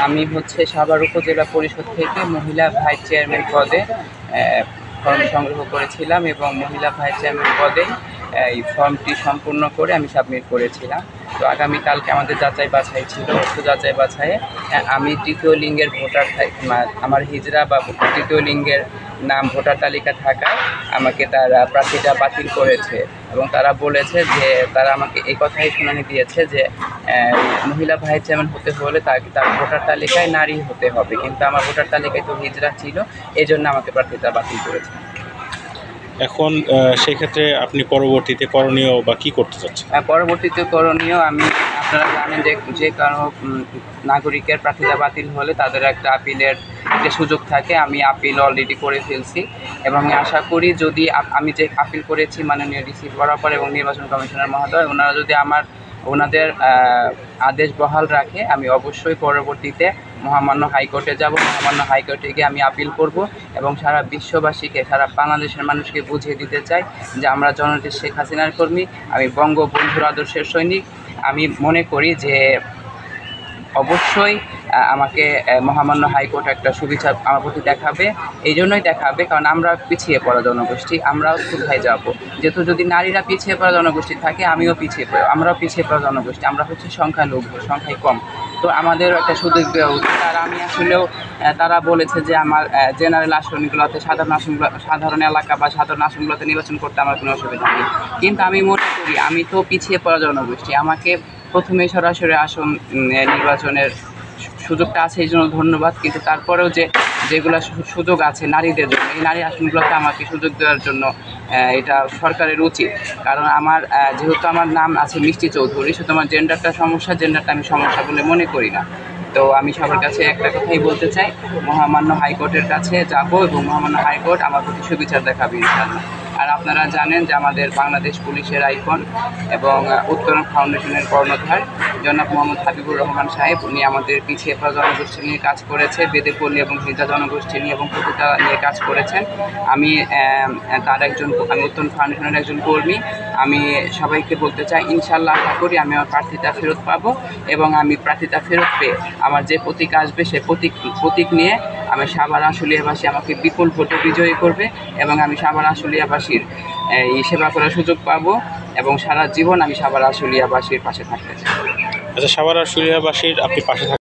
আমি হচ্ছে সাভার উপজেলা পরিষদ থেকে মহিলা ভাইস চেয়ারম্যান পদে ফর্ম সংগ্রহ করেছিলাম এবং মহিলা ভাইস চেয়ারম্যান পদে এই ফর্মটি সম্পূর্ণ করে আমি সাবমিট করেছিলাম। তো আগামীকালকে আমাদের যাচাই বাছাই ছিল। তো যাচাই বাছাইয়ে আমি তৃতীয় লিঙ্গের ভোটার আমার হিজড়া বা তৃতীয় লিঙ্গের নাম ভোটার তালিকা থাকায় আমাকে তারা প্রার্থীটা বাতিল করেছে এবং তারা বলেছে যে তারা আমাকে এই কথাই শুনানি দিয়েছে যে মহিলা ভাইস চেয়ারম্যান হতে হলে তার ভোটার তালিকায় নারী হতে হবে, কিন্তু আমার ভোটার তালিকায় তো হিজড়া ছিল, এই জন্য আমাকে প্রার্থীটা বাতিল করেছে। এখন সেক্ষেত্রে আপনি পরবর্তীতে করণীয় বা কী করতে চাচ্ছেন? পরবর্তীতে করণীয় আপনারা জানেন যে কারো নাগরিকের প্রার্থীতা বাতিল হলে তাদের একটা আপিলের একটা সুযোগ থাকে। আমি আপিল অলরেডি করে ফেলছি এবং আশা করি যদি আমি যে আপিল করেছি মাননীয় ডিসি বরাবর এবং নির্বাচন কমিশনার মহোদয় ওনারা যদি ওনাদের আদেশ বহাল রাখে, আমি অবশ্যই পরবর্তীতে মহামান্য হাইকোর্টে যাব। মহামান্য হাইকোর্টে গিয়ে আমি আপিল করব এবং সারা বিশ্ববাসীকে, সারা বাংলাদেশের মানুষকে বুঝিয়ে দিতে চাই যে আমরা জননেত্রী শেখ হাসিনার কর্মী, আমি বঙ্গবন্ধুর আদর্শের সৈনিক। আমি মনে করি যে অবশ্যই আমাকে মহামান্য হাইকোর্ট একটা সুবিচার আমার প্রতি দেখাবে। এই জন্যই দেখাবে কারণ আমরা পিছিয়ে পড়া জনগোষ্ঠী, আমরাও কোথায় যাব? যেহেতু যদি নারীরা পিছিয়ে পড়া জনগোষ্ঠী থাকে, আমরাও পিছিয়ে পড়া জনগোষ্ঠী, আমরা হচ্ছে সংখ্যালঘু, সংখ্যায় কম। তো আমাদেরও একটা সুযোগ দেওয়া উচিত। আর আমি আসলেও তারা বলেছে যে আমার জেনারেল আসনগুলোতে, সাধারণ এলাকা বা সাধারণ আসনগুলোতে নির্বাচন করতে আমার কোনো অসুবিধা নেই, কিন্তু আমি মনে করি আমি তো পিছিয়ে পড়া জনগোষ্ঠী, আমাকে প্রথমে সরাসরি আসন নির্বাচনের সুযোগটা আছে, এই জন্য ধন্যবাদ। কিন্তু তারপরেও যেগুলো সুযোগ আছে নারীদের জন্য, এই নারী আসনগুলোতে আমাকে সুযোগ দেওয়ার জন্য এটা সরকারের উচিত। কারণ যেহেতু আমার নাম আছে মিষ্টি চৌধুরী, শুধু আমার জেন্ডারটা আমি সমস্যা বলে মনে করি না। তো আমি সবার কাছে একটা কথাই বলতে চাই, মহামান্য হাইকোর্টের কাছে যাব এবং মহামান্য হাইকোর্ট আমার প্রতি সুবিচার দেখাবে ইনশাআল্লাহ। আর আপনারা জানেন যে আমাদের বাংলাদেশ পুলিশের আইকন এবং উত্তরণ ফাউন্ডেশনের কর্ণধার জনাব মোহাম্মদ হাবিবুর রহমান সাহেব, উনি আমাদের পিছিয়ে পড়া জনগোষ্ঠী নিয়ে কাজ করেছে, বেদেপল্লী এবং হিজড়া জনগোষ্ঠী নিয়ে এবং প্রতিটা নিয়ে কাজ করেছেন। আমি উত্তরণ ফাউন্ডেশনের একজন কর্মী। আমি সবাইকে বলতে চাই ইনশাআল্লাহ আশা করি আমি আমার প্রার্থিতা ফেরত পাবো এবং আমি প্রার্থিতা ফেরত পেয়ে আমার যে প্রতীক আসবে সে প্রতীক নিয়ে আমি সাভার আশুলিয়াবাসী আমাকে বিপুল ভোটে বিজয়ী করবে এবং আমি সাভার আশুলিয়াবাসীর এই সেবা করার সুযোগ পাবো এবং সারা জীবন আমি সাভার আশুলিয়াবাসীর পাশে থাকতে চাই। আচ্ছা, সাভার আশুলিয়াবাসীর আপনি পাশে